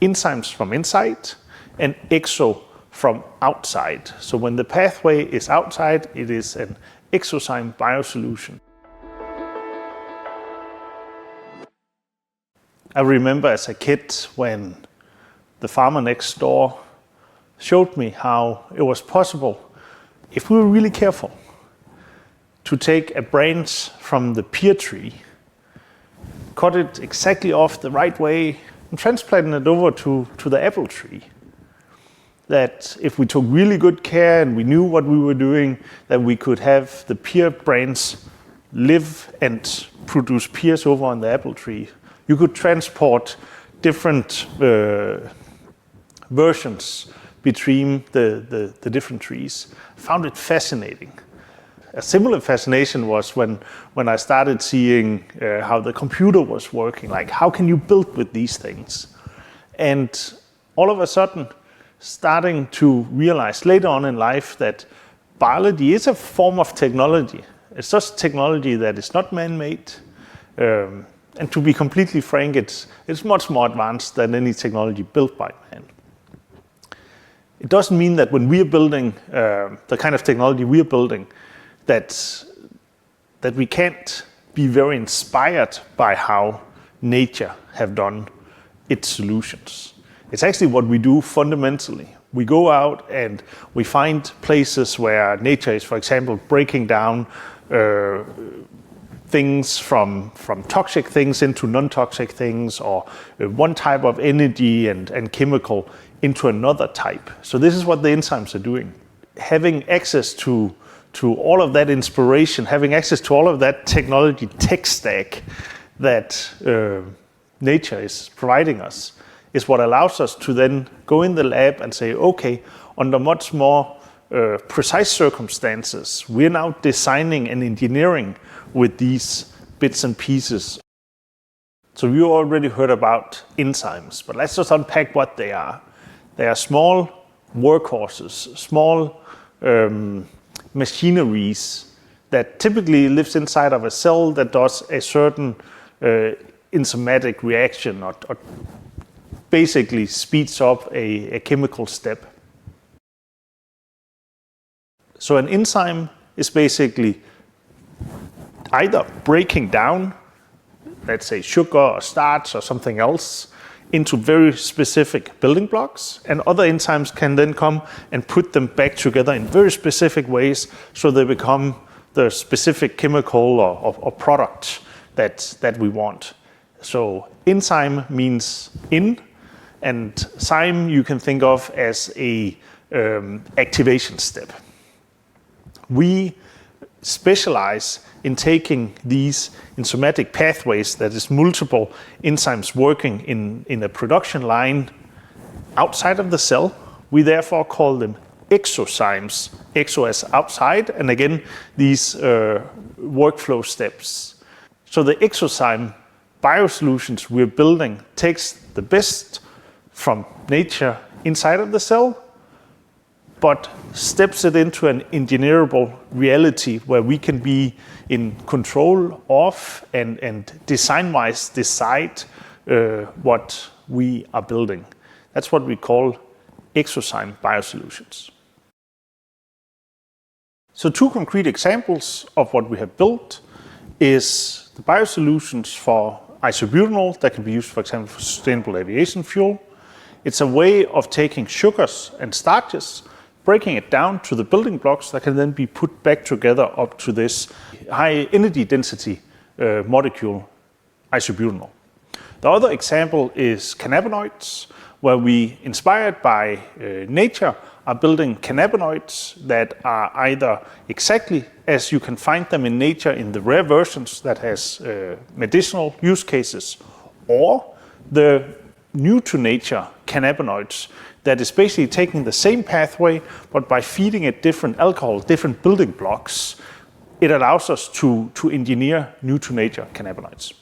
enzymes from inside and exo from outside. So when the pathway is outside, it is an eXoZyme biosolution. I remember as a kid when the farmer next door showed me how it was possible, if we were really careful, to take a branch from the pear tree, cut it exactly off the right way, and transplant it over to the apple tree. That if we took really good care and we knew what we were doing, that we could have the pear branch live and produce pears over on the apple tree. You could transport different versions between the different trees. I found it fascinating. A similar fascination was when I started seeing how the computer was working, like how can you build with these things? And all of a sudden, starting to realize later on in life that biology is a form of technology. It's just technology that is not man-made. And to be completely frank, it's much more advanced than any technology built by man. It doesn't mean that when we are building the kind of technology we are building, that we can't be very inspired by how nature have done its solutions. It's actually what we do fundamentally. We go out and we find places where nature is, for example, breaking down things from toxic things into non-toxic things, or one type of energy and chemical into another type. So this is what the enzymes are doing. Having access to all of that inspiration, having access to all of that technology tech stack that nature is providing us, is what allows us to then go in the lab and say, okay, under much more precise circumstances, we're now designing and engineering with these bits and pieces. So you already heard about enzymes, but let's just unpack what they are. They are small workhorses, small machineries that typically lives inside of a cell that does a certain enzymatic reaction or basically speeds up a chemical step. So an enzyme is basically either breaking down, let's say sugar or starch or something else, into very specific building blocks, and other enzymes can then come and put them back together in very specific ways so they become the specific chemical or product that we want. So enzyme means in, and zyme you can think of as a activation step. We specialize in taking these enzymatic pathways, that is multiple enzymes working in a production line outside of the cell. We therefore call them eXoZymes, exo as outside, and again these workflow steps. So the eXoZyme biosolutions we're building takes the best from nature inside of the cell, but steps it into an engineerable reality where we can be in control of and design-wise decide what we are building. That's what we call eXoZyme biosolutions. So two concrete examples of what we have built is the biosolutions for isobutanol that can be used, for example, for sustainable aviation fuel. It's a way of taking sugars and starches, breaking it down to the building blocks that can then be put back together up to this high energy density molecule, isobutanol. The other example is cannabinoids, where we, inspired by nature, are building cannabinoids that are either exactly as you can find them in nature in the rare versions that has medicinal use cases, or the new to nature cannabinoids that is basically taking the same pathway, but by feeding it different alcohol, different building blocks, it allows us to engineer new to nature cannabinoids.